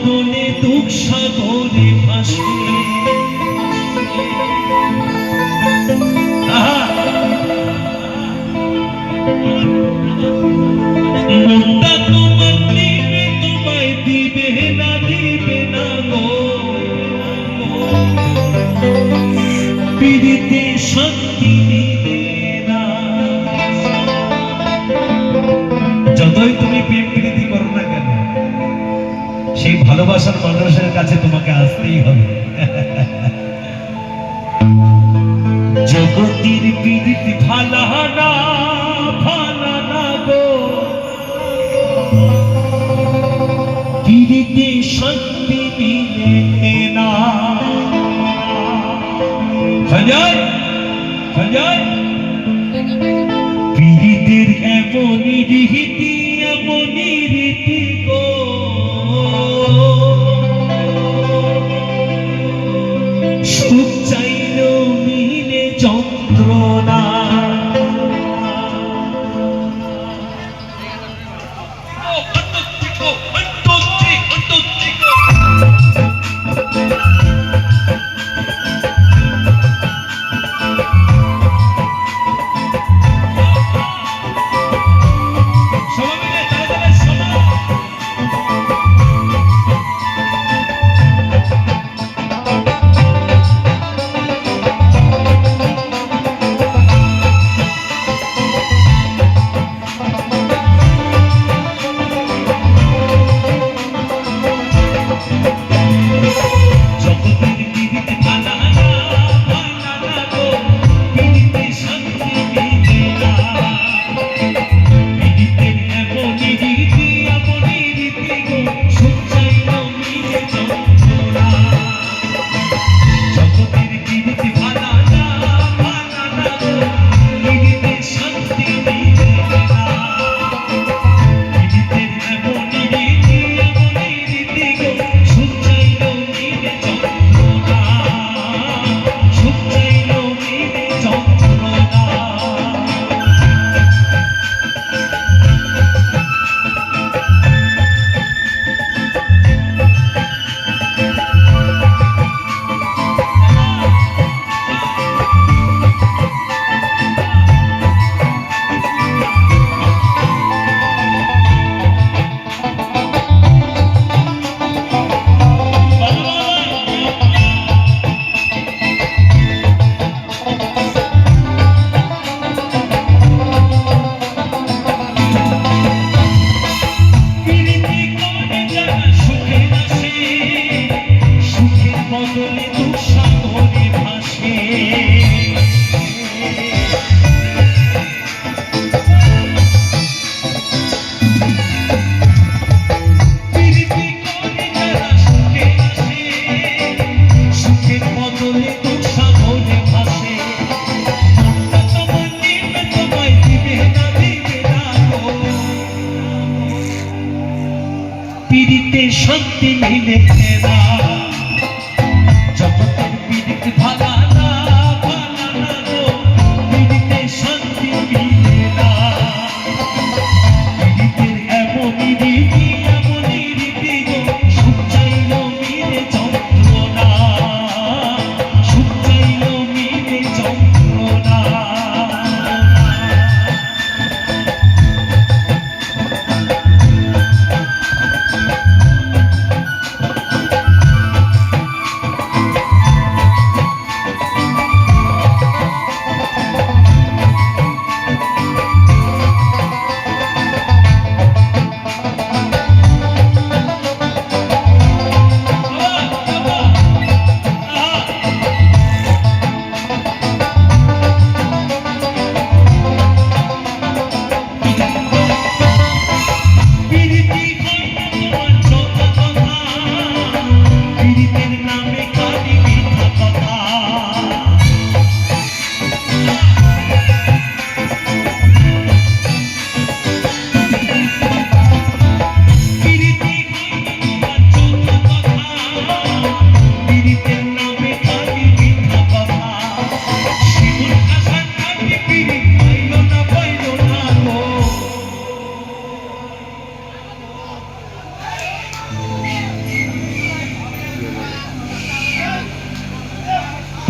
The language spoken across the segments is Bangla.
বদলে দুঃখ সাগরে ভাসে। মনটা তোমার দিবে, তোমায় দিবে না, দিবে না গো। পীড়িতে শান্তি দিবে না। যতই তুমি প্রেম প্রীতি করো না কেন, সেই ভালোবাসার মানুষের কাছে তোমাকে আসতেই হবে। জগতির পীড়িত ভালানা ভালানা গো, পীড়িতে শান্তি মিলে না। সঞ্জয় সঞ্জয়, পীড়িতের এমনই রীতি, এমনই রীতি গো, সুখ চাইলেও মিলে যন্ত্রণা। পীড়িতে শান্তি মিলে না, জগতের পীড়িত ভালানা ভালানা গো, পীড়িতে শান্তি মিলে না। পীড়িতের এমনই রীতি, এমনই রীতি গো, সুখ চাইলেও মিলে যন্ত্রণা, সুখ চাইলেও মিলে যন্ত্রণা।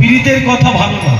পীড়িতের কথা ভালো না,